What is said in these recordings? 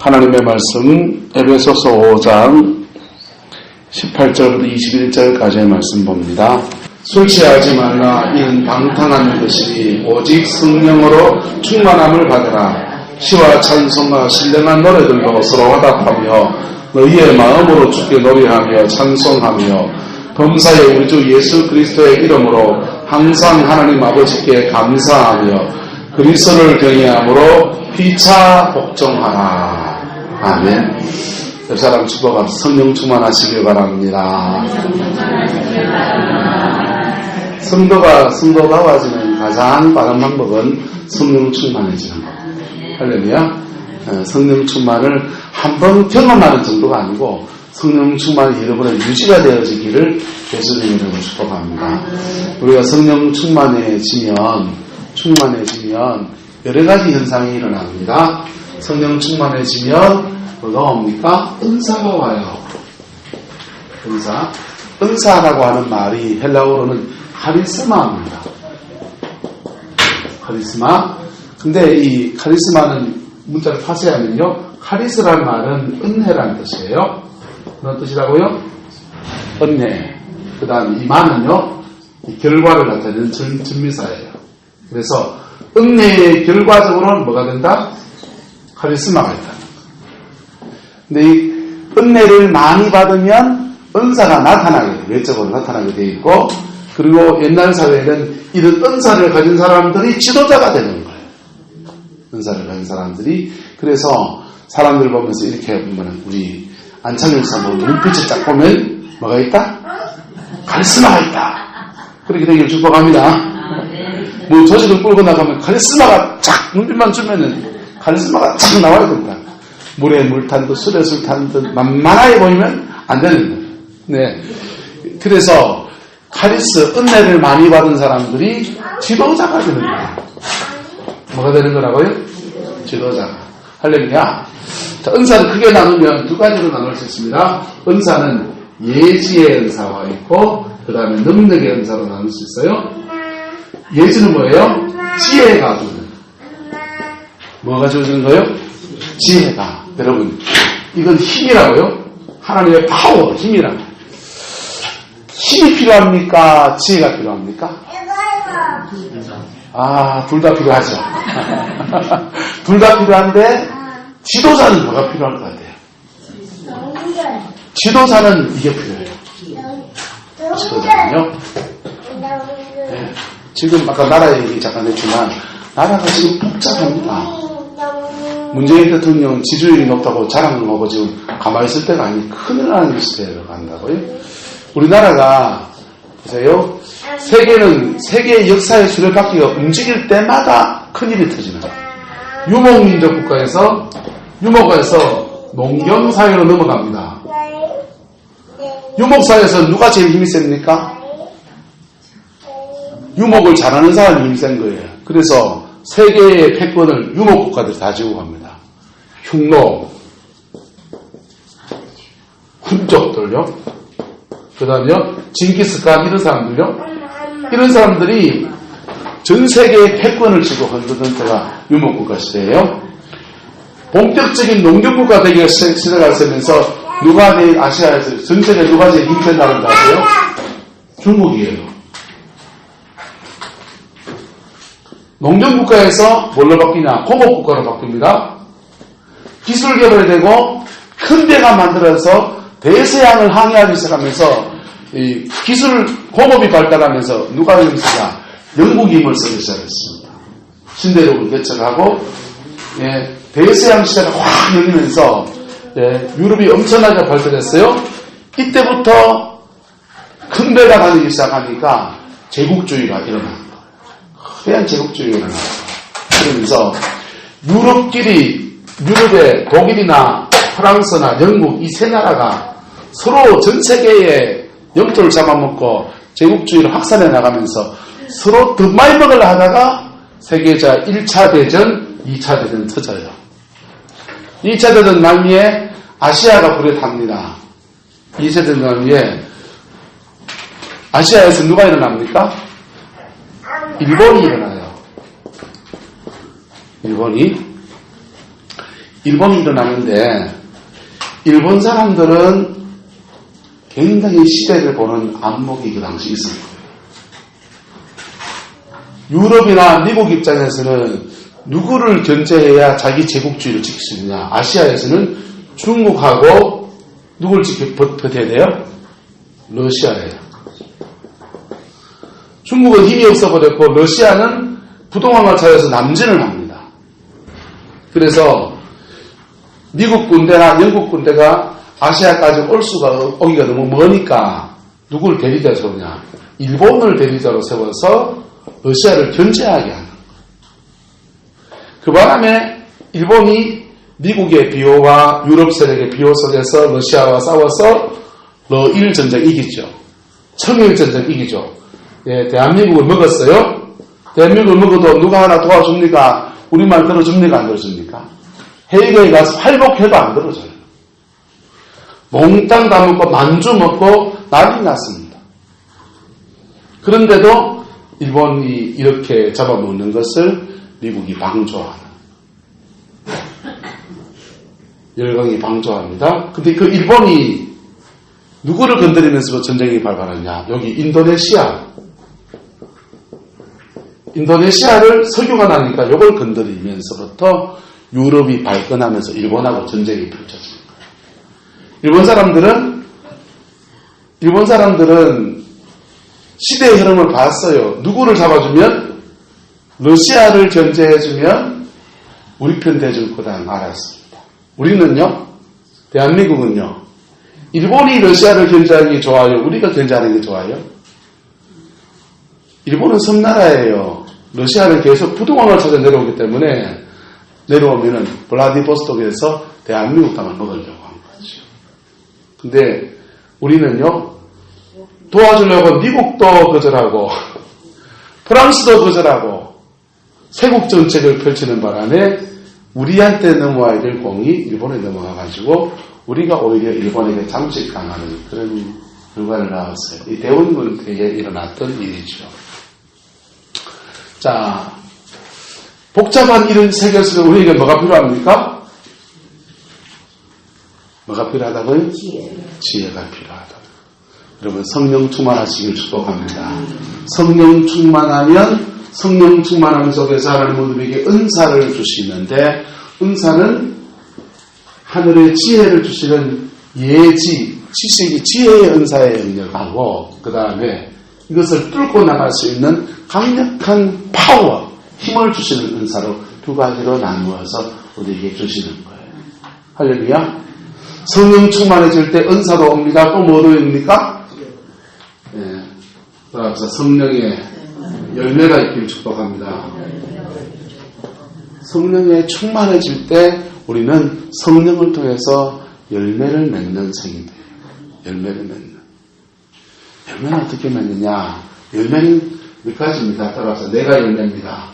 하나님의 말씀 에베소서 5장 18절부터 21절까지의 말씀 봅니다. 술 취하지 말라. 이는 방탕한 것이니 오직 성령으로 충만함을 받으라. 시와 찬송과 신령한 노래들로 서로 화답하며 너희의 마음으로 주께 노래하며 찬송하며 범사의 우리 주 예수 그리스도의 이름으로 항상 하나님 아버지께 감사하며 그리스도를 경외함으로 피차 복종하라. 아멘. 옆 사람 축복하며 성령 충만하시길 바랍니다. 성도다워지는 가장 빠른 방법은 성령 충만해지는 것. 할렐루야. 성령 충만을 한번 경험하는 정도가 아니고 성령 충만이 여러분의 유지가 되어지기를 예수님의 이름으로 축복합니다. 우리가 성령 충만해지면 여러 가지 현상이 일어납니다. 성령 충만해지면 뭐가 옵니까? 은사가 와요. 은사라고 하는 말이 헬라어로는 카리스마입니다. 카리스마. 근데 이 카리스마는 문자를 파쇄하면요, 카리스라는 말은 은혜라는 뜻이에요. 어떤 뜻이라고요? 은혜. 그 다음 이 만은요, 이 결과를 나타내는 전미사예요. 그래서 은혜의 결과적으로는 뭐가 된다? 카리스마가 있다. 근데 이 은혜를 많이 받으면 은사가 나타나게, 외적으로 나타나게 돼 있고, 그리고 옛날 사회에는 이런 은사를 가진 사람들이 지도자가 되는 거예요. 은사를 가진 사람들이. 그래서 사람들 보면서 이렇게 보면, 우리 안창용 사모 눈빛을 딱 보면 뭐가 있다? 카리스마가 있다. 그렇게 되기를 축복합니다. 뭐 조직을 끌고 나가면 카리스마가 쫙 눈빛만 주면은 카리스마가 쫙 나와야 된다. 물에 물 탄 듯 술에 술 탄 듯 만만하게 보이면 안 되는 거예요. 네. 그래서 은혜를 많이 받은 사람들이 지도자가 되는 거예요. 뭐가 되는 거라고요? 지도자가. 할렐루야. 자, 은사를 크게 나누면 두 가지로 나눌 수 있습니다. 은사는 예지의 은사가 있고, 그 다음에 능력의 은사로 나눌 수 있어요. 예지는 뭐예요? 지혜가 주는. 뭐가 주는 거예요? 지혜가. 여러분, 이건 힘이라고요? 하나님의 파워, 힘이라고. 힘이 필요합니까? 지혜가 필요합니까? 둘 다 필요하죠. 둘 다 필요한데, 지도자는 뭐가 필요할 것 같아요? 지도자는 이게 필요해요. 지도자는요? 네. 지금 아까 나라 얘기 잠깐 했지만, 나라가 지금 복잡합니다. 문재인 대통령은 지지율이 높다고 자랑을 하고 지금 가만히 있을 때가 아니 큰일 나는 시대로 간다고요. 우리나라가 보세요. 세계의 역사의 수레바퀴가 움직일 때마다 큰일이 터지는 유목민족 국가에서 농경사회로 넘어갑니다. 유목사회에서 누가 제일 힘이 셉니까? 유목을 잘하는 사람이 힘이 센 거예요. 그래서 세계의 패권을 유목 국가들이 다 지고 갑니다. 흉노, 훈족들요. 그 다음에요, 징기스칸 이런 사람들요. 이런 사람들이 전 세계의 패권을 쥐고 흔드는 때가 유목 국가 시대예요. 본격적인 농경 국가 되기가 시대가 되면서 누가 제일 아시아에서 전 세계 누가 제일 힘센 나라인지 아세요? 중국이에요. 농경국가에서 뭘로 바뀌냐? 공업국가로 바뀝니다. 기술 개발이 되고 큰 데가 만들어서 대서양을 항해하기 시작하면서 이 기술 공업이 발달하면서 누가 힘을 쓰냐? 영국이 힘을 쓰기 시작했습니다. 신대륙을 개척하고 대서양 시대가 확 열리면서 유럽이 엄청나게 발달했어요. 이때부터 큰 배가 다니기 시작하니까 제국주의가 일어납니다. 그냥 제국주의가 일어나요. 그러면서 유럽의 독일이나 프랑스나 영국 이 세 나라가 서로 전 세계의 영토를 잡아먹고 제국주의를 확산해 나가면서 서로 더 많이 먹으려 하다가 세계자 1차 대전, 2차 대전 터져요. 2차 대전 말미에 아시아가 불에 탑니다. 2차 대전 말미에 아시아에서 누가 일어납니까? 일본이 일어나요. 일본이 일어나는데 일본 사람들은 굉장히 시대를 보는 안목이 그 당시 있을 거예요. 유럽이나 미국 입장에서는 누구를 견제해야 자기 제국주의를 지킬 수 있느냐. 아시아에서는 중국하고 누굴 버텨야 돼요? 러시아예요. 중국은 힘이 없어버렸고 러시아는 부동항을 찾아서 남진을 합니다. 그래서 미국 군대나 영국 군대가 아시아까지 오기가 너무 머니까 누구를 대리자로 세우냐. 일본을 대리자로 세워서 러시아를 견제하게 하는. 그 바람에 일본이 미국의 비호와 유럽 세력의 비호 속에서 러시아와 싸워서 러일 전쟁 이기죠. 청일 전쟁 이기죠. 예, 대한민국을 먹었어요. 대한민국을 먹어도 누가 하나 도와줍니까? 우리말 들어줍니까? 안 들어줍니까? 헤이거에 가서 활복해도 안 들어줘요. 몽땅 다 먹고 만주 먹고 난리 났습니다. 그런데도 일본이 이렇게 잡아먹는 것을 미국이 방조하는. 열강이 방조합니다. 근데 그 일본이 누구를 건드리면서 전쟁이 발발하냐. 여기 인도네시아를 석유가 나니까 이걸 건드리면서부터 유럽이 발전하면서 일본하고 전쟁이 펼쳐집니다. 일본 사람들은 시대의 흐름을 봤어요. 누구를 잡아주면 러시아를 견제해주면 우리 편 대줄 거다는 알았습니다. 우리는요, 대한민국은요, 일본이 러시아를 견제하는 게 좋아요? 우리가 견제하는 게 좋아요? 일본은 섬나라예요. 러시아는 계속 부동항을 찾아 내려오기 때문에 내려오면은 블라디보스톡에서 대한민국 땅을 먹으려고 한 거죠. 근데 우리는요, 도와주려고 미국도 거절하고 프랑스도 거절하고 세국 정책을 펼치는 바람에 우리한테 넘어와야 될 공이 일본에 넘어가가지고 우리가 오히려 일본에게 잠식당하는 그런 결과를 낳았어요. 이 대원군대에 일어났던 일이죠. 자, 복잡한 이런 세계 속에 우리에게 뭐가 필요합니까? 뭐가 필요하다고요? 지혜가 필요하다. 여러분, 성령 충만하시길 축복합니다. 성령 충만함 속에서 하나님 우리에게 은사를 주시는데, 은사는 하늘의 지혜를 주시는 예지, 지식이 지혜의 은사에 영역하고, 그 다음에 이것을 뚫고 나갈 수 있는 강력한 파워, 힘을 주시는 은사로 두 가지로 나누어서 우리에게 주시는 거예요. 할렐루야. 성령 충만해질 때 은사도 옵니다. 또 뭐도 옵니까? 네. 따라서 성령의 열매가 있기를 축복합니다. 성령에 충만해질 때 우리는 성령을 통해서 열매를 맺는 성이 돼요. 열매를 맺는. 열매는 어떻게 맺느냐? 열매는 몇 가지입니다. 따라서 내가 열매입니다.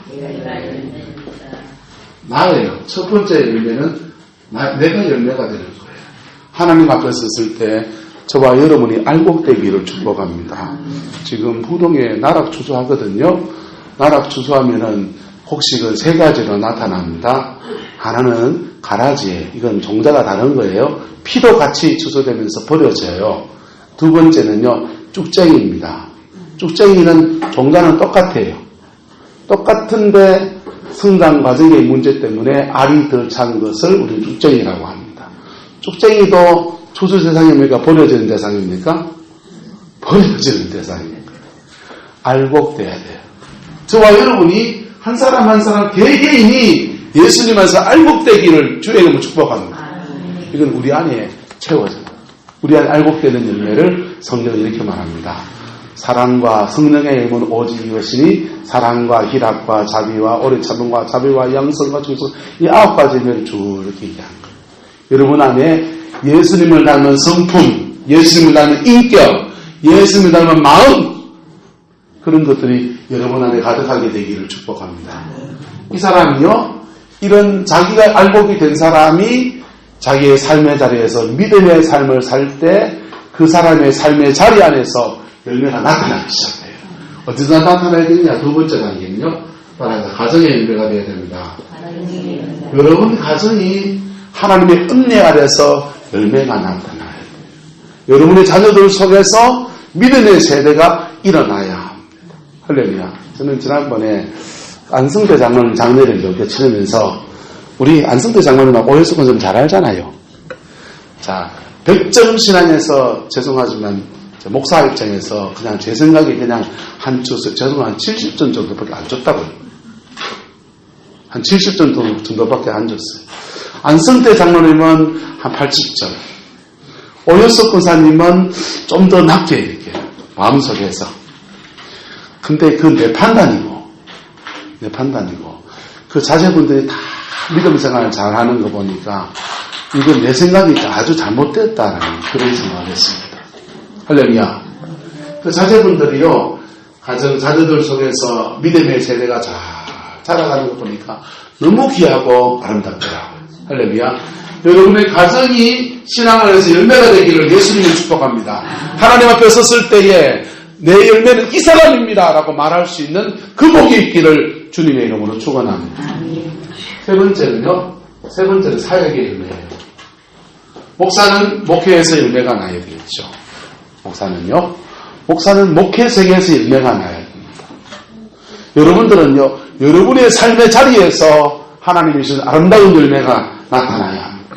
나예요. 첫 번째 열매는 내가 열매가 되는 거예요. 하나님 앞에 섰을 때 저와 여러분이 알곡되기를 축복합니다. 지금 부동에 나락추수하거든요. 나락추수하면은 혹시 그 세 가지로 나타납니다. 하나는 가라지에, 이건 종자가 다른 거예요. 피도 같이 추수되면서 버려져요. 두 번째는요, 쭉쟁이입니다. 쭉쟁이는 종자는 똑같아요. 똑같은데 성장 과정의 문제 때문에 알이 덜 찬 것을 우리는 쭉쟁이라고 합니다. 쭉쟁이도 추수 대상입니까? 버려지는 대상입니까? 버려지는 대상입니다. 알곡돼야 돼요. 저와 여러분이 한 사람 한 사람 개개인이 예수님 안에서 알곡되기를 주의 축복합니다. 이건 우리 안에 채워져요. 우리 안에 알곡되는 열매를 성경은 이렇게 말합니다. 사랑과 성령의 힘은 오직 이것이니 사랑과 희락과 자비와 오래 참음과 자비와 양선과 충성, 이 9가지 열매를 쭉 이렇게 얘기한 거예요. 여러분 안에 예수님을 닮은 성품, 예수님을 닮은 인격, 예수님을 닮은 마음, 그런 것들이 여러분 안에 가득하게 되기를 축복합니다. 이 사람이요, 이런 자기가 알곡이 된 사람이 자기의 삶의 자리에서 믿음의 삶을 살 때 그 사람의 삶의 자리 안에서 열매가 나타나기 시작해요. 어디서 나타나야 되느냐? 두 번째 단계는요, 따라서 가정의 열매가 되어야 됩니다. 여러분 가정이 하나님의 은혜 아래서 열매가 나타나요. 여러분의 자녀들 속에서 믿음의 세대가 일어나야 합니다. 할렐루야. 저는 지난번에 안성대 장로님 장례를 이렇게 치르면서 우리 안성대 장로님하고 오해석은 좀 잘 알잖아요. 자, 100점 신앙에서 죄송하지만 목사 입장에서 그냥 제 생각에 그냥 죄송한 70점 정도밖에 안 줬다고요. 한 70점 정도밖에 안 줬어요. 안성대 장로님은 한 80점. 오효석 권사님은 좀 더 낮게 이렇게 마음속에서. 근데 그 내 판단이고 그 자제분들이 다 믿음 생활을 잘하는 거 보니까 이건 내 생각이 아주 잘못됐다라는 그런 생각을 했습니다. 할렐루야. 그 자제분들이요, 가정 자녀들 속에서 믿음의 세대가 잘 자라가는 거 보니까 너무 귀하고 아름답더라고요. 할렐루야. 여러분의 가정이 신앙 안에서 열매가 되기를 예수님이 축복합니다. 하나님 앞에 섰을 때에 내 열매는 이 사람입니다 라고 말할 수 있는 그 복이 있기를 주님의 이름으로 축원합니다. 세 번째는 사역의 열매예요. 목사는 목회에서 열매가 나야 되겠죠. 목사는 목회생에서 열매가 나야 됩니다. 여러분들은요, 여러분의 삶의 자리에서 하나님이 주신 아름다운 열매가 나타나야 합니다.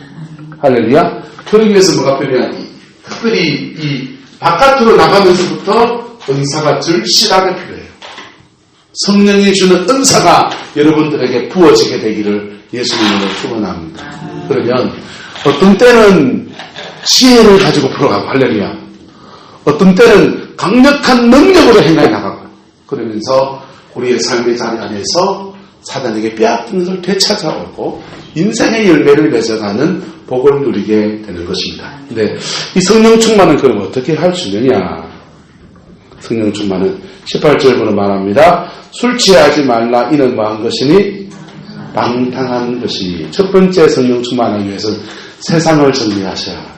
할렐루야. 그러기 위해서 뭐가 필요하니? 특별히 이 바깥으로 나가면서부터 은사가 절실하게 필요해요. 성령이 주는 은사가 여러분들에게 부어지게 되기를 예수님으로 축원합니다. 그러면 어떤 때는 지혜를 가지고 풀어가고, 할렐루야. 어떤 때는 강력한 능력으로 행해 나가고, 그러면서 우리의 삶의 자리 안에서 사단에게 빼앗긴 것을 되찾아오고 인생의 열매를 맺어가는 복을 누리게 되는 것입니다. 근데 이 성령 충만은 그럼 어떻게 할 수 있느냐? 성령 충만은 18절부로 말합니다. 술 취하지 말라. 이는 뭐한 것이니? 방탕한 것이니. 첫 번째 성령 충만하기 위해서는 세상을 정리하셔야 합니다.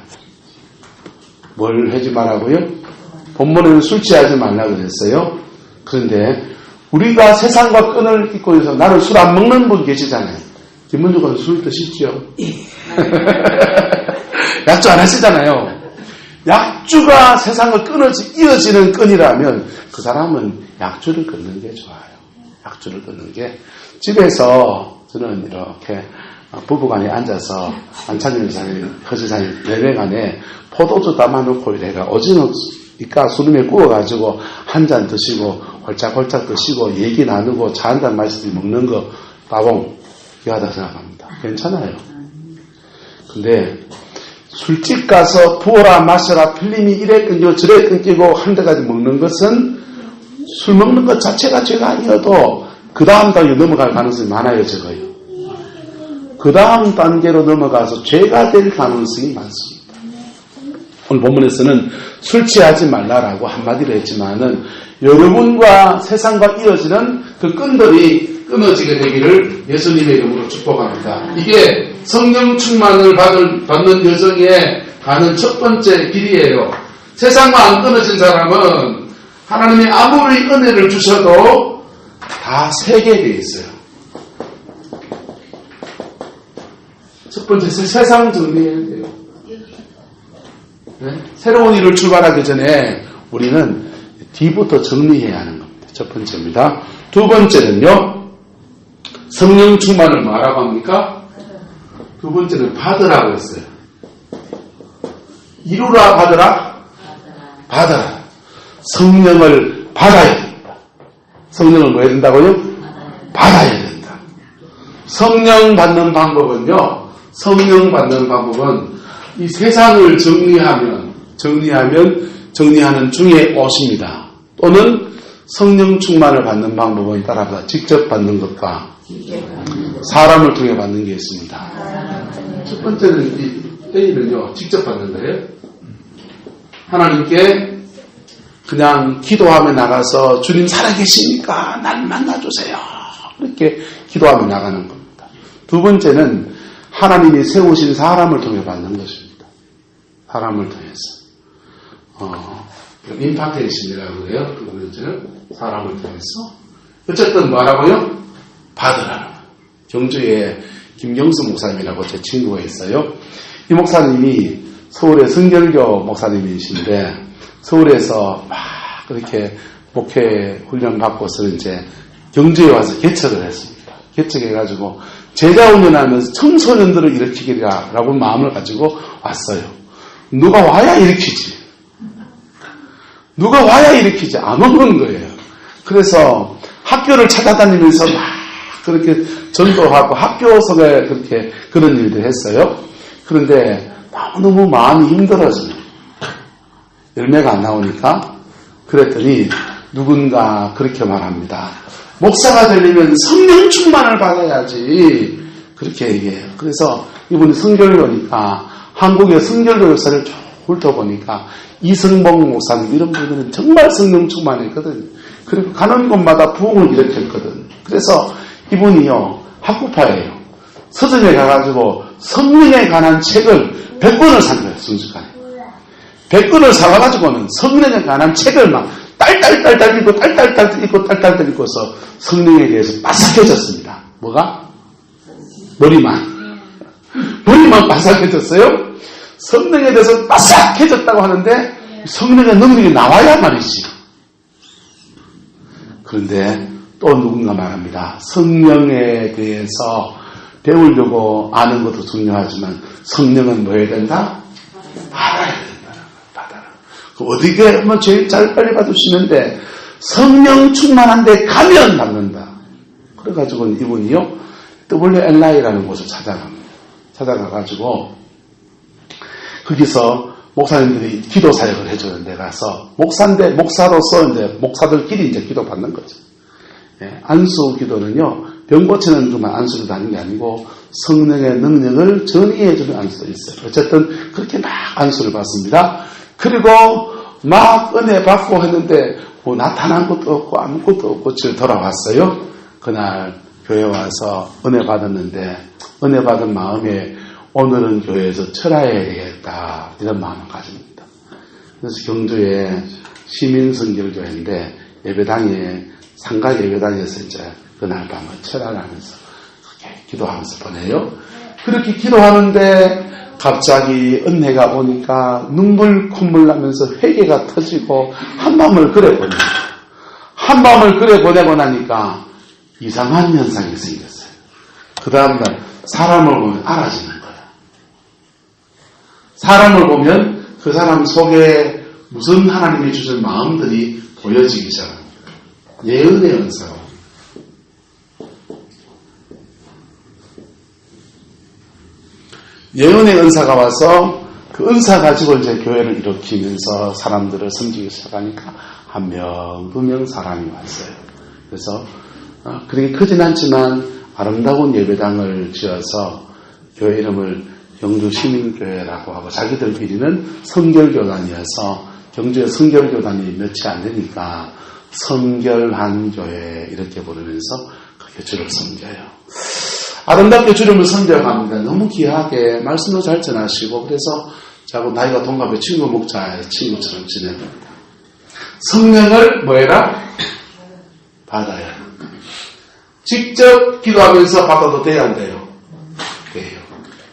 뭘 하지 말라고요? 본문에는 술 취하지 말라 그랬어요. 그런데 우리가 세상과 끈을 잇고 있어서 나는 술 안 먹는 분 계시잖아요. 김문주가 술 드시죠? 약주 안 하시잖아요. 약주가 세상을 이어지는 끈이라면 그 사람은 약주를 끊는 게 좋아요. 약주를 끊는 게. 집에서 저는 이렇게 부부간에 앉아서 안찬일 여사님, 허지사님 내외간에 포도주 담아놓고 이래가 오징어 이까수름에 구워가지고 한 잔 드시고 홀짝홀짝 드시고 얘기 나누고 차 한 잔 마시듯이 먹는 거 따봉 귀하다 생각합니다. 괜찮아요. 근데 술집 가서 부어라 마셔라 필름이 이래 끊기고 저래 끊기고 한 대까지 먹는 것은 술 먹는 것 자체가 죄가 아니어도 그 다음 단계로 넘어갈 가능성이 많아요. 적어요. 그 다음 단계로 넘어가서 죄가 될 가능성이 많습니다. 오늘 본문에서는 술 취하지 말라라고 한마디로 했지만은 여러분과 세상과 이어지는 그 끈들이 끊어지게 되기를 예수님의 이름으로 축복합니다. 이게 성령 충만을 받는 여정에 가는 첫 번째 길이에요. 세상과 안 끊어진 사람은 하나님이 아무리 은혜를 주셔도 다 세게 되어 있어요. 첫 번째 세상 정리해야 돼요. 네? 새로운 일을 출발하기 전에 우리는 뒤부터 정리해야 하는 겁니다. 첫 번째입니다. 두 번째는요, 성령 충만을 뭐라고 합니까? 두 번째는 받으라고 했어요. 이루라 받으라? 받아라. 성령을 받아야 된다. 성령을 뭐 해야 된다고요? 받아야 된다. 성령 받는 방법은요, 이 세상을 정리하는 중에 오십니다. 또는 성령 충만을 받는 방법은 따라서 직접 받는 것과 사람을 통해 받는 게 있습니다. 첫 번째는 A는요, 직접 받는 거예요. 하나님께 그냥 기도하며 나가서 주님 살아계십니까? 날 만나주세요. 이렇게 기도하며 나가는 겁니다. 두 번째는 하나님이 세우신 사람을 통해 받는 것입니다. 사람을 통해서. 임파테이션이라고 해요. 그 번째는 사람을 통해서. 어쨌든 뭐라고요? 받으라는. 경주에 김경수 목사님이라고 제 친구가 있어요. 이 목사님이 서울의 성결교 목사님이신데 서울에서 막 그렇게 목회 훈련 받고서 이제 경주에 와서 개척을 했습니다. 개척해가지고 제자 훈련하면서 청소년들을 일으키기라라고 마음을 가지고 왔어요. 누가 와야 일으키지. 누가 와야 일으키지. 안 오는 거예요. 그래서 학교를 찾아다니면서 막 그렇게 전도하고 학교 속에 그렇게 그런 일들 했어요. 그런데 너무 마음이 힘들어져요. 열매가 안 나오니까. 그랬더니 누군가 그렇게 말합니다. 목사가 되려면 성령 충만을 받아야지. 그렇게 얘기해요. 그래서 이분이 성결교니까 한국의 성결교 역사를 쭉 훑어보니까 이승봉 목사님 이런 분들은 정말 성령 충만했거든요. 그리고 가는 곳마다 부흥을 일으켰거든. 그래서 이분이요 학구파예요. 서점에 가가지고 성령에 관한 책을 100권을 산 거예요. 순식간에 100권을 사와가지고는 성령에 관한 책을 막 딸딸딸딸 읽고 딸딸딸 읽고 딸딸딸 읽고서 성령에 대해서 바삭해졌습니다. 뭐가? 머리만 바삭해졌어요. 성령에 대해서 바삭해졌다고 하는데 성령의 능력이 나와야 말이지. 그런데 또 누군가 말합니다. 성령에 대해서 배우려고 아는 것도 중요하지만 성령은 뭐 해야 된다? 받아야 된다. 받아라. 어디게 뭐 제일 잘 빨리 받으시는데 성령 충만한데 가면 받는다. 그래가지고 이분이요 WLI라는 곳을 찾아갑니다. 찾아가가지고 거기서 목사님들이 기도 사역을 해주는 데 가서 목사인데 목사로서 이제 목사들끼리 이제 기도 받는 거죠. 예, 안수 기도는요 병 고치는 그만 안수를 하는 게 아니고 성령의 능력을 전이해주는 안수도 있어요. 어쨌든 그렇게 막 안수를 받습니다. 그리고 막 은혜 받고 했는데 뭐 나타난 것도 없고 아무것도 없고 집에 돌아왔어요. 그날 교회 와서 은혜 받았는데 은혜 받은 마음에 오늘은 교회에서 철야해야 되겠다 이런 마음을 가집니다. 그래서 경주에 시민성결교회인데 예배당에 상가 예배당에서 이제 그날 밤을 철야를 하면서 그렇게 기도하면서 보내요. 그렇게 기도하는데 갑자기 은혜가 오니까 눈물 콧물 나면서 회개가 터지고 한밤을 그래 보내요. 한밤을 그래 보내고 나니까 이상한 현상이 생겼어요. 그 다음날 사람을 보면 알아지는 거예요. 사람을 보면 그 사람 속에 무슨 하나님이 주신 마음들이 보여지기 시작합니다. 예언의 은사로. 예언의 은사가 와서 그 은사 가지고 이제 교회를 일으키면서 사람들을 섬기기 시작하니까 한 명, 두 명 사람이 왔어요. 그래서 그렇게 크진 않지만 아름다운 예배당을 지어서 교회 이름을 경주시민교회라고 하고 자기들끼리는 성결교단이어서 경주에 성결교단이 몇이 안 되니까 성결한 교회 이렇게 부르면서 그렇게 주를 섬겨요. 아름답게 주름을 섬겨갑니다. 너무 귀하게 말씀도 잘 전하시고 그래서 자꾸 나이가 동갑의 친구 목자의 친구처럼 지냅니다. 성령을 뭐해라? 받아야 합니다. 직접 기도하면서 받아도 돼야 안 돼요? 돼요.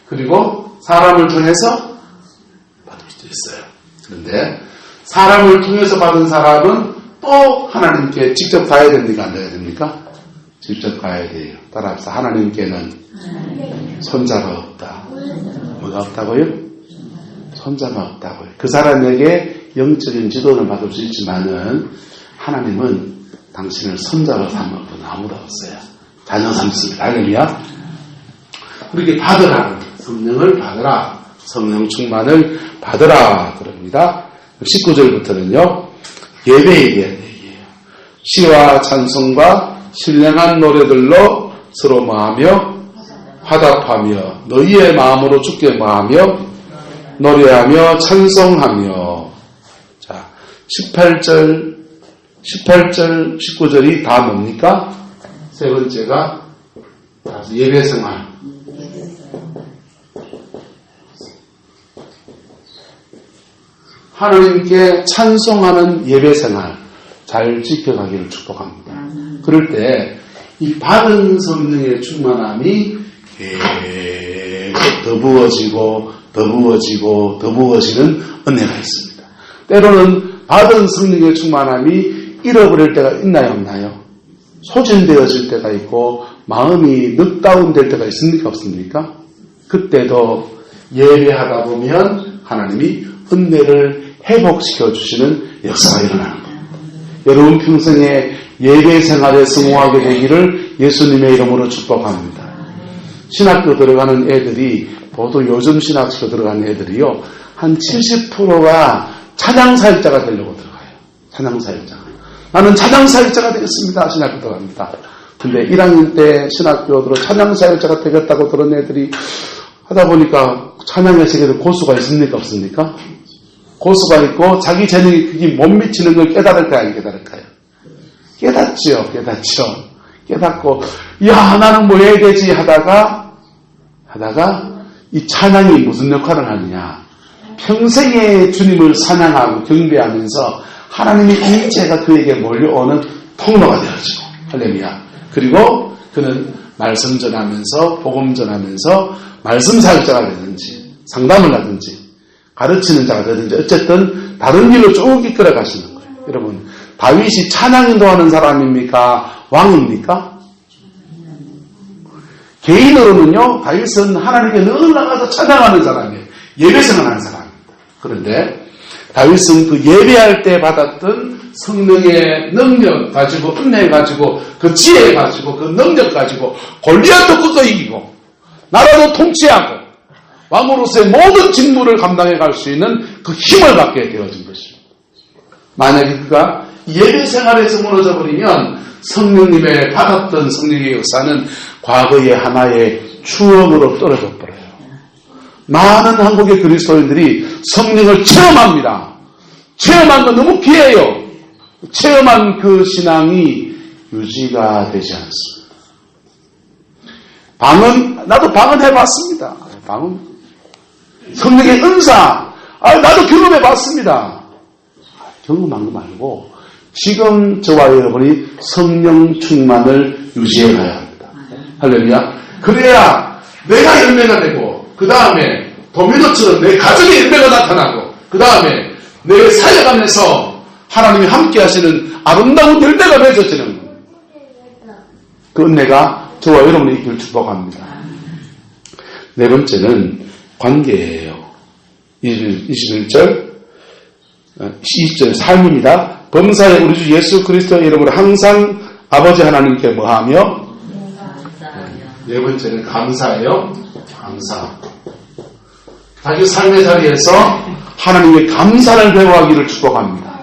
그리고 사람을 통해서 받을 수도 있어요. 그런데 사람을 통해서 받은 사람은 또 하나님께 직접 가야 됩니까? 안 가야 됩니까? 직접 가야 돼요. 따라합시다. 하나님께는 손자가 없다. 뭐가 없다고요? 손자가 없다고요. 그 사람에게 영적인 지도를 받을 수 있지만은 하나님은 당신을 손자로 삼을 분은 아무도 없어요. 자녀 삼습니다. 할렐루야. 그렇게 받으라. 성령을 받으라. 성령 충만을 받으라. 그럽니다. 19절부터는요. 예배에 대한 얘기예요. 시와 찬송과 신령한 노래들로 서로 뭐하며 화답하며 너희의 마음으로 주께 뭐하며 노래하며 찬송하며. 자, 18절 19절이 다 뭡니까? 세 번째가 예배생활. 하나님께 찬송하는 예배생활 잘 지켜가기를 축복합니다. 그럴 때 이 받은 성령의 충만함이 계속 더 부어지고 더 부어지고 더 부어지는 은혜가 있습니다. 때로는 받은 성령의 충만함이 잃어버릴 때가 있나요, 없나요? 소진되어질 때가 있고 마음이 늑다운될 때가 있습니까, 없습니까? 그때도 예배하다 보면 하나님이 은혜를 회복시켜 주시는 역사가 일어나는 겁니다. 여러분 평생에 예배 생활에 성공하게 되기를 예수님의 이름으로 축복합니다. 신학교 들어가는 애들이, 보통 요즘 신학교 들어가는 애들이요, 한 70%가 찬양사역자가 되려고 들어가요. 찬양사역자가. 나는 찬양사역자가 되겠습니다. 신학교 들어갑니다. 근데 1학년 때 신학교 들어 찬양사역자가 되겠다고 들은 애들이 하다 보니까 찬양의 세계에 고수가 있습니까? 없습니까? 고수가 있고 자기 재능이 그게 못 미치는 걸 깨달을까요? 안 깨달을까요? 깨닫죠. 깨닫고 야 나는 뭐 해야 되지 하다가 이 찬양이 무슨 역할을 하느냐, 평생에 주님을 찬양하고 경배하면서 하나님의 일체가 그에게 몰려오는 통로가 되어지고, 할렐루야. 그리고 그는 말씀 전하면서 복음 전하면서 말씀 사역자가 되든지 상담을 하든지 가르치는 자가 되든지 어쨌든 다른 길로 쭉 이끌어 가시는 거예요. 여러분, 다윗이 찬양 인도하는 사람입니까? 왕입니까? 개인으로는요, 다윗은 하나님께 늘 나가서 찬양하는 사람이에요. 예배생활하는 사람입니다. 그런데 다윗은 그 예배할 때 받았던 성령의 능력 가지고, 은혜 가지고, 그 지혜 가지고, 그 능력 가지고 골리앗도 꺾어 이기고 나라도 통치하고 왕으로서의 모든 직무를 감당해 갈 수 있는 그 힘을 받게 되어진 것입니다. 만약에 그가 예배 생활에서 무너져 버리면 성령님의 받았던 성령의 역사는 과거의 하나의 추억으로 떨어져 버려요. 많은 한국의 그리스도인들이 성령을 체험합니다. 체험한 건 너무 귀해요. 체험한 그 신앙이 유지가 되지 않습니다. 나도 방언 해봤습니다. 방언. 성령의 은사, 나도 경험해봤습니다. 경험한 거 말고 지금 저와 여러분이 성령 충만을 유지해가야 합니다. 할렐루야. 그래야 내가 열매가 되고, 그 다음에 도미노처럼 내 가정의 열매가 나타나고, 그 다음에 내 사역하면서 하나님이 함께 하시는 아름다운 열매가 맺어지는 거예요. 그 은혜가 저와 여러분이 있기를 축복합니다. 네 번째는 관계예요. 21절, 20절 삶입니다. 범사에 우리 주 예수 그리스도의 이름으로 항상 아버지 하나님께 뭐하며? 네 번째는 감사예요. 감사. 자기 삶의 자리에서 하나님의 감사를 배워하기를 축복합니다.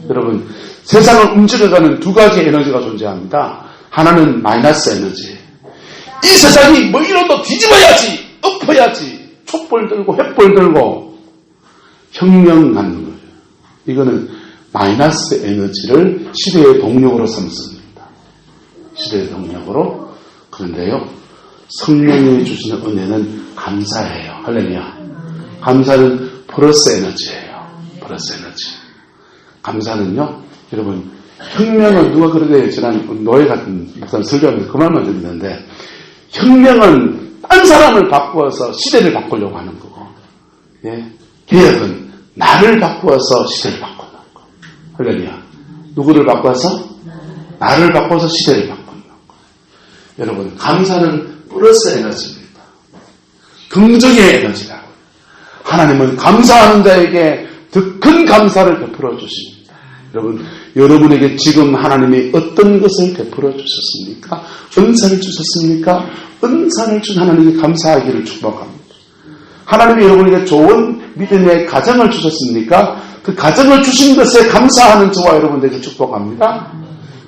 여러분, 세상을 움직여가는 두 가지 에너지가 존재합니다. 하나는 마이너스 에너지. 이 세상이 뭐 이런도 뒤집어야지, 엎어야지, 촛불 들고 횃불 들고 혁명 갖는 거예요. 이거는 마이너스 에너지를 시대의 동력으로 삼습니다. 시대의 동력으로. 그런데요, 성령이 주시는 은혜는 감사예요. 할렐루야. 감사는 플러스 에너지예요. 플러스 에너지. 감사는요, 여러분, 혁명은 누가 그러게 지난 노예 같은 목사님 설교하면서 그 말만 드리는데, 혁명은 딴 사람을 바꾸어서 시대를 바꾸려고 하는 거고, 예, 개혁은 나를 바꾸어서 시대를 바꾸는 거. 할렐루야. 누구를 바꿔서? 나를 바꿔서 시대를 바꾸는 거. 여러분, 감사는 플러스 에너지입니다. 긍정의 에너지라고. 하나님은 감사하는 자에게 더 큰 감사를 베풀어 주십니다. 여러분, 여러분에게 지금 하나님이 어떤 것을 베풀어 주셨습니까? 은사를 주셨습니까? 은사를 준 하나님께 감사하기를 축복합니다. 하나님이 여러분에게 좋은 믿음의 가정을 주셨습니까? 그 가정을 주신 것에 감사하는 저와 여러분들에게 축복합니다.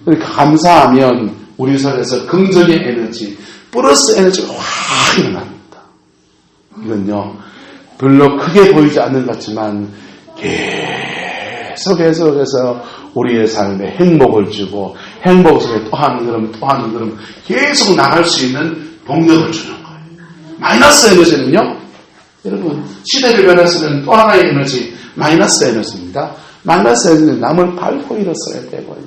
그러니까 감사하면 우리 삶에서 긍정의 에너지, 플러스 에너지가 확 일어납니다. 이건요, 별로 크게 보이지 않는 것 같지만 계속해서 우리의 삶에 행복을 주고, 행복 속에 또 한 걸음 또 한 걸음 계속 나갈 수 있는 동력을 주는 거예요. 마이너스 에너지는요, 여러분, 시대를 변화시키는 또 하나의 에너지, 마이너스 에너지입니다. 마이너스 에너지는 남을 밟고 일어서야 되고,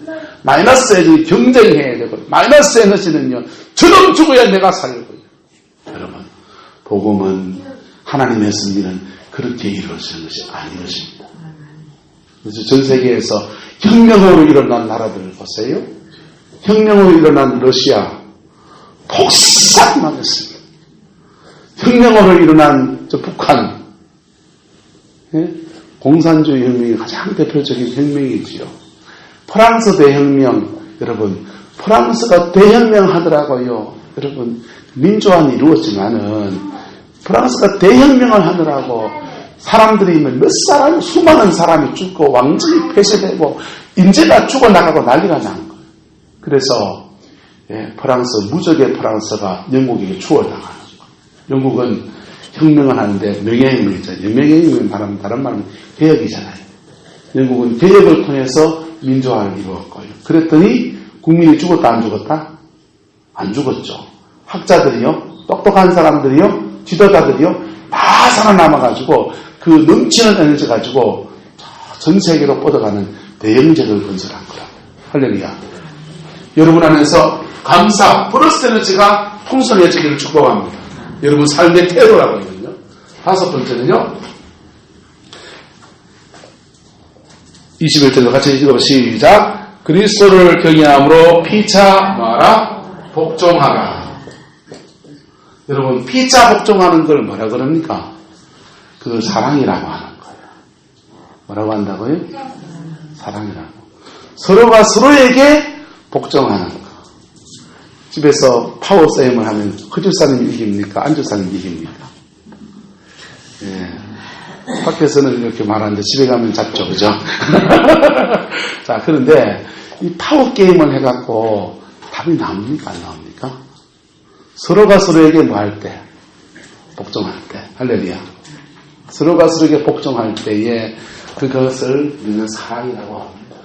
마이너스 에너지 경쟁해야 되고, 마이너스 에너지는요, 저놈 죽어야 내가 살고. 여러분, 복음은 하나님의 섭리는 그렇게 이루어지는 것이 아닌 것입니다. 그래서 전 세계에서 혁명으로 일어난 나라들을 보세요. 혁명으로 일어난 러시아 폭삭망했습니다. 혁명으로 일어난 저 북한, 예? 공산주의 혁명이 가장 대표적인 혁명이지요. 프랑스 대혁명, 여러분, 프랑스가 대혁명하더라고요. 여러분, 민주화는 이루어지만은 프랑스가 대혁명을 하느라고 사람들이 몇 사람, 수많은 사람이 죽고 왕정이 폐쇄되고 인재가 죽어나가고 난리가 난 거예요. 그래서 프랑스, 무적의 프랑스가 영국에게 추월당하는 거예요. 영국은 혁명을 하는데 명예혁명이잖아요. 명예혁명은 다른 말은 개혁이잖아요. 영국은 개혁을 통해서 민주화를 이루었고요. 그랬더니 국민이 죽었다 안 죽었다? 안 죽었죠. 학자들이요, 똑똑한 사람들이요, 지도자들이요, 다 살아남아가지고 그 넘치는 에너지 가지고 전 세계로 뻗어가는 대영적을 건설한 거라고. 할렐루야. 여러분 안에서 감사, 플러스 에너지가 풍성해지기를 축복합니다. 여러분 삶의 태도라고 하거든요. 다섯 번째는요. 21절로 같이 읽어보시죠. 시작. 그리스도를 경외함으로 피차 뭐하라? 복종하라. 여러분 피차 복종하는 걸 뭐라 그럽니까? 그걸 사랑이라고 하는 거예요. 뭐라고 한다고요? 사랑이라고. 서로가 서로에게 복종하는 거. 집에서 파워싸움을 하면 허주사님 이깁니까? 안주사님 이깁니까? 예. 밖에서는 이렇게 말하는데 집에 가면 잡죠, 그죠? 자, 그런데 이 파워게임을 해갖고 답이 나옵니까? 안 나옵니까? 서로가 서로에게 뭐 할 때? 복종할 때. 할렐루야. 서로가 서로에게 복종할 때에 그것을 우리는 사랑이라고 합니다.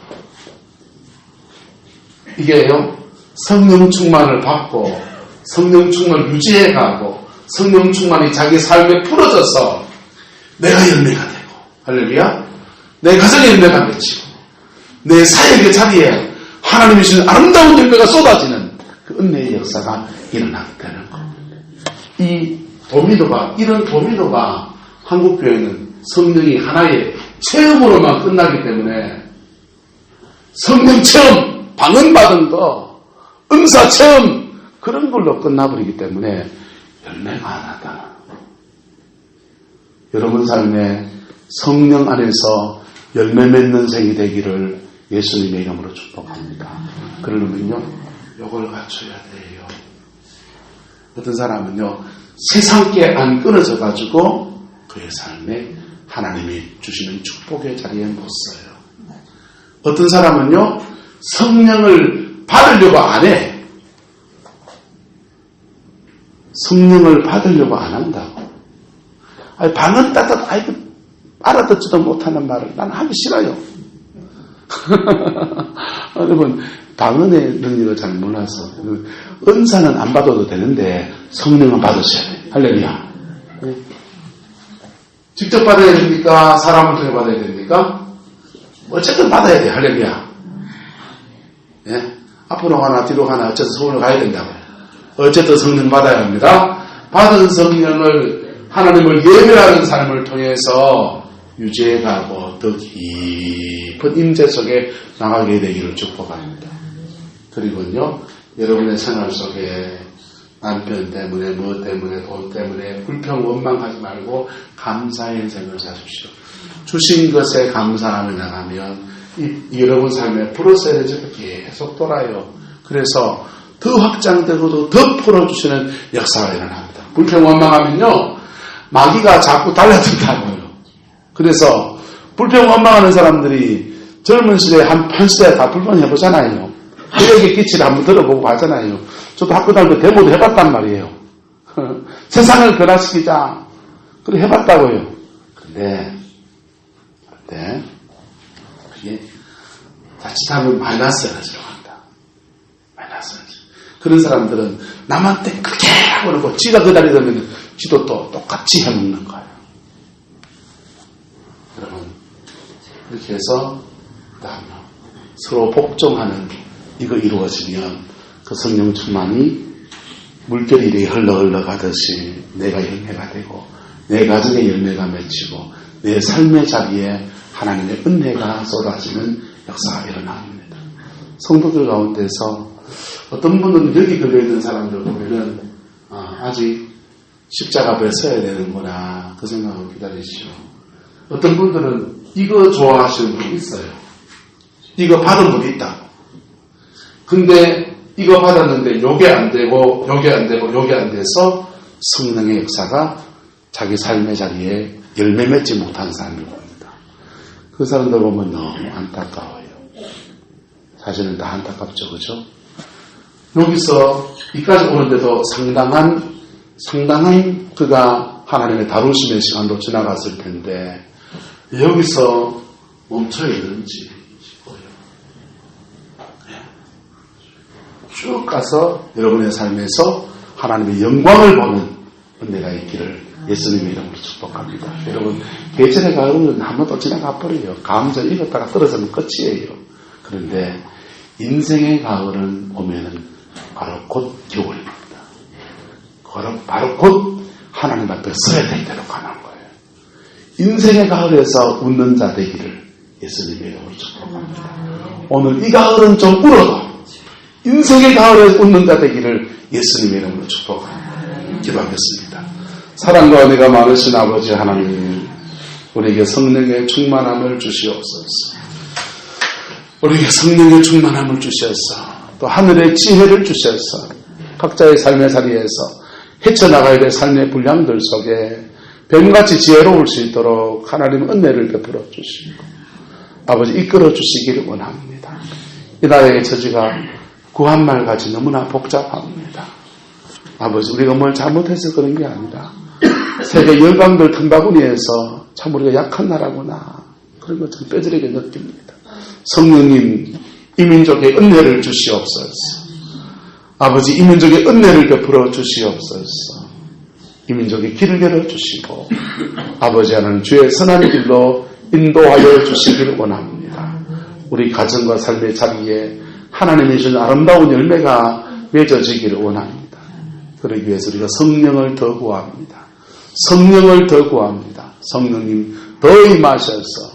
이게요, 성령 충만을 받고 성령 충만을 유지해가고 성령 충만이 자기 삶에 풀어져서 내가 열매가 되고, 할렐루야, 내 가정에 열매가 맺히고 내 사역의 자리에 하나님이 주신 아름다운 열매가 쏟아지는 그 은혜의 역사가 일어나게 되는 겁니다. 이런 도미노가 한국교회는 성령이 하나의 체험으로만 끝나기 때문에 성령 체험, 방언받은 거, 은사 체험 그런 걸로 끝나버리기 때문에 열매가 안 나타나. 여러분 삶에 성령 안에서 열매 맺는 생이 되기를 예수님의 이름으로 축복합니다. 그러면요, 요걸 갖춰야 돼요. 어떤 사람은요, 세상께 안 끊어져 가지고 그의 삶에 하나님이 주시는 축복의 자리에 못 서요. 어떤 사람은요, 성령을 받으려고 안 해. 성령을 받으려고 안 한다고. 아니, 방언 따뜻, 알아듣지도 못하는 말을 나는 하기 싫어요. 여러분, 방언의 능력을 잘 몰라서. 은사는 안 받아도 되는데, 성령은 받으셔야 돼요. 할렐루야. 직접 받아야 됩니까? 사람을 통해 받아야 됩니까? 어쨌든 받아야 돼요. 할렐루야. 예? 앞으로 가나 뒤로 가나 어쨌든 서울로 가야 된다고요. 어쨌든 성령 받아야 합니다. 받은 성령을 하나님을 예배하는 삶을 통해서 유지해가고 더 깊은 임재 속에 나가게 되기를 축복합니다. 그리고요, 여러분의 생활 속에 남편 때문에, 뭐 때문에, 돈 때문에 불평, 원망하지 말고 감사의 인생을 사십시오. 주신 것에 감사하며 나가면 여러분 삶에 플러스 에너지가 계속 돌아요. 그래서 더 확장되고도 더 풀어주시는 역사가 일어납니다. 불평, 원망하면요, 마귀가 자꾸 달라든다고요. 그래서 불평, 원망하는 사람들이 젊은 시대에 한 시대에 다 불평해보잖아요. 그에게 기치를 한번 들어보고 하잖아요. 저도 학교 다닐 때 데모도 해봤단 말이에요. 세상을 변화시키자. 그래 해봤다고요. 근데 그게 자칫하면 마이너스 에너지로 간다. 마이너스 에너지. 그런 사람들은 남한테 그렇게 하고 그러고 지가 그 다리 되면 지도 또 똑같이 해먹는 거예요. 여러분, 이렇게 해서 서로 복종하는 이거 이루어지면 그 성령 충만이 물결이 이렇게 흘러 가듯이 내가 열매가 되고 내 가정의 열매가 맺히고 내 삶의 자리에 하나님의 은혜가 쏟아지는 역사가 일어납니다. 성도들 가운데서 어떤 분은 여기 걸려있는 사람들 보면은 아직 십자가 앞에 서야 되는구나 그 생각을 기다리시오. 어떤 분들은 이거 좋아하시는 분이 있어요. 이거 받은 분이 있다. 근데 이거 받았는데 요게 안 되고 요게 안 되고 요게 안 돼서 성령의 역사가 자기 삶의 자리에 열매 맺지 못한 사람을 봅니다. 그 사람들 보면 너무 안타까워요. 사실은 다 안타깝죠, 그죠? 여기서 이까지 오는데도 상당한 그가 하나님의 다루심의 시간도 지나갔을 텐데 여기서 멈춰야 되는지 싶어요. 쭉 가서 여러분의 삶에서 하나님의 영광을 보는 은혜가 있기를 예수님의 이름으로 축복합니다. 여러분, 계절의 가을은 한번 또 지나가 버려요. 감정 익었다가 떨어지면 끝이에요. 그런데 인생의 가을은 오면은 바로 곧 겨울입니다. 바로 곧 하나님 앞에 서야 될 대로 가는 거예요. 인생의 가을에서 웃는 자 되기를 예수님의 이름으로 축복합니다. 오늘 이 가을은 좀 울어도 인생의 가을에 웃는 자 되기를 예수님의 이름으로 축복합니다. 기도하겠습니다. 사랑과 은혜가 많으신 아버지 하나님, 우리에게 성령의 충만함을 주시옵소서. 우리에게 성령의 충만함을 주셔서 또 하늘의 지혜를 주셔서 각자의 삶의 자리에서 헤쳐나가야 될 삶의 분량들 속에 뱀같이 지혜로울 수 있도록 하나님 은혜를 베풀어 주시고 아버지 이끌어 주시기를 원합니다. 이 나라의 처지가 구한말같이 너무나 복잡합니다. 아버지, 우리가 뭘 잘못해서 그런 게 아니라 세계 열강들 틈바구니에서 참 우리가 약한 나라구나 그런 걸 참 뼈저리게 느낍니다. 성령님, 이 민족의 은혜를 주시옵소서. 아버지, 이 민족의 은혜를 베풀어 주시옵소서. 이 민족의 길을 열어주시고 아버지 하나님 주의 선한 길로 인도하여 주시기를 원합니다. 우리 가정과 삶의 자리에 하나님이 주신 아름다운 열매가 맺어지기를 원합니다. 그러기 위해서 우리가 성령을 더 구합니다. 성령을 더 구합니다. 성령님 더 임하셔서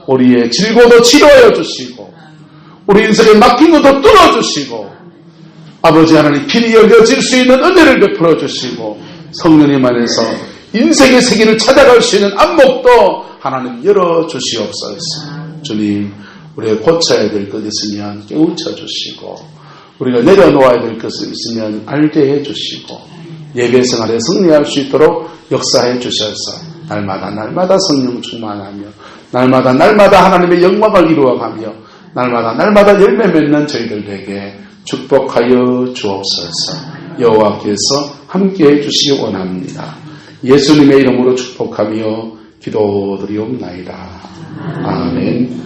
우리의 질고도 치료하여 주시고 우리 인생에 막힌 것도 뚫어주시고 아버지 하나님 길이 열려질 수 있는 은혜를 베풀어 주시고 성령님 안에서 인생의 세계를 찾아갈 수 있는 안목도 하나님 열어주시옵소서. 주님, 우리가 고쳐야 될 것 있으면 깨우쳐 주시고 우리가 내려놓아야 될 것이 있으면 알게 해주시고 예배 생활에 승리할 수 있도록 역사해 주셔서 날마다 성령 충만하며 날마다 하나님의 영광을 이루어가며 날마다 열매 맺는 저희들에게 축복하여 주옵소서. 여호와께서 함께해 주시기 원합니다. 예수님의 이름으로 축복하며 기도드리옵나이다. 아멘.